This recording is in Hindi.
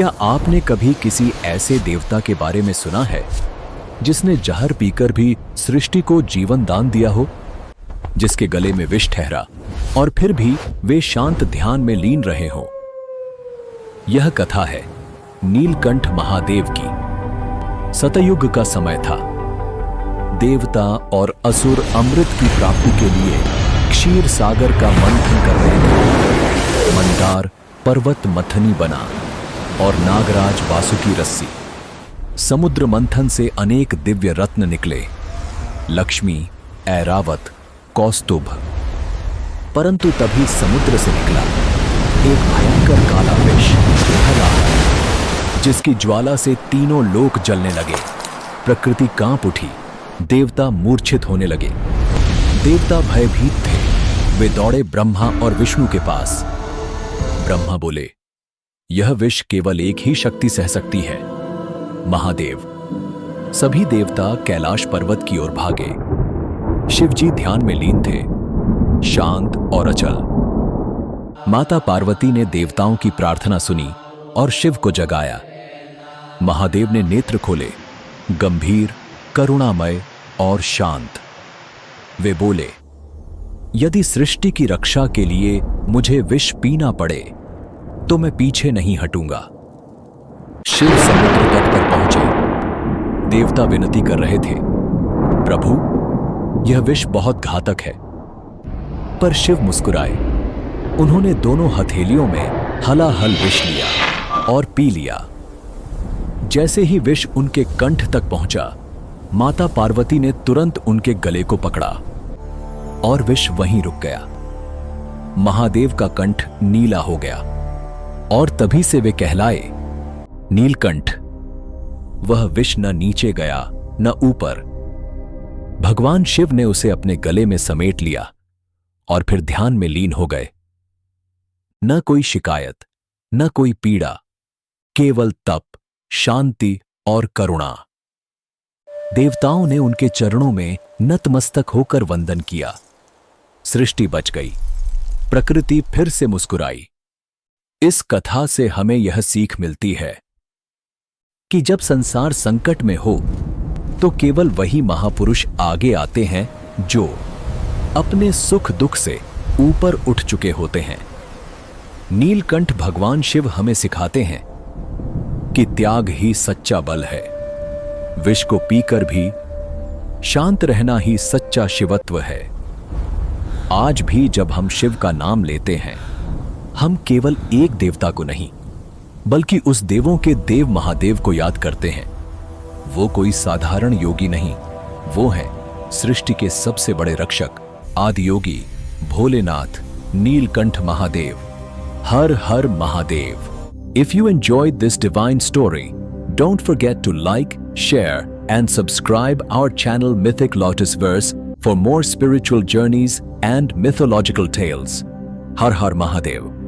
क्या आपने कभी किसी ऐसे देवता के बारे में सुना है जिसने जहर पीकर भी सृष्टि को जीवन दान दिया हो, जिसके गले में विष ठहरा और फिर भी वे शांत ध्यान में लीन रहे हो? यह कथा है नीलकंठ महादेव की। सतयुग का समय था। देवता और असुर अमृत की प्राप्ति के लिए क्षीर सागर का मंथन कर रहे थे। मंदार पर्वत मथनी बना और नागराज वासुकी रस्सी। समुद्र मंथन से अनेक दिव्य रत्न निकले, लक्ष्मी, ऐरावत, कौस्तुभ। परंतु तभी समुद्र से निकला एक भयंकर काला विष, जिसकी ज्वाला से तीनों लोक जलने लगे। प्रकृति कांप उठी, देवता मूर्छित होने लगे। देवता भयभीत थे। वे दौड़े ब्रह्मा और विष्णु के पास। ब्रह्मा बोले, यह विष केवल एक ही शक्ति सह सकती है, महादेव। सभी देवता कैलाश पर्वत की ओर भागे। शिवजी ध्यान में लीन थे, शांत और अचल। माता पार्वती ने देवताओं की प्रार्थना सुनी और शिव को जगाया। महादेव ने नेत्र खोले, गंभीर, करुणामय और शांत। वे बोले, यदि सृष्टि की रक्षा के लिए मुझे विष पीना पड़े तो मैं पीछे नहीं हटूंगा। शिव समुद्र तट पर पहुंचे। देवता विनती कर रहे थे, प्रभु, यह विष बहुत घातक है। पर शिव मुस्कुराए। उन्होंने दोनों हथेलियों में हलाहल विष लिया और पी लिया। जैसे ही विष उनके कंठ तक पहुंचा, माता पार्वती ने तुरंत उनके गले को पकड़ा और विष वहीं रुक गया। महादेव का कंठ नीला हो गया और तभी से वे कहलाए नीलकंठ। वह विष न नीचे गया न ऊपर। भगवान शिव ने उसे अपने गले में समेट लिया और फिर ध्यान में लीन हो गए। न कोई शिकायत, न कोई पीड़ा, केवल तप, शांति और करुणा। देवताओं ने उनके चरणों में नतमस्तक होकर वंदन किया। सृष्टि बच गई, प्रकृति फिर से मुस्कुराई। इस कथा से हमें यह सीख मिलती है कि जब संसार संकट में हो तो केवल वही महापुरुष आगे आते हैं जो अपने सुख दुख से ऊपर उठ चुके होते हैं। नीलकंठ भगवान शिव हमें सिखाते हैं कि त्याग ही सच्चा बल है। विष को पीकर भी शांत रहना ही सच्चा शिवत्व है। आज भी जब हम शिव का नाम लेते हैं, हम केवल एक देवता को नहीं, बल्कि उस देवों के देव महादेव को याद करते हैं। वो कोई साधारण योगी नहीं, वो है सृष्टि के सबसे बड़े रक्षक, आदि योगी, भोलेनाथ, नीलकंठ महादेव। हर हर Mahadev. If you enjoyed this divine story, don't forget to like, share, and subscribe our channel Mythic Lotus Verse for more spiritual journeys and mythological tales. Har Har Mahadev.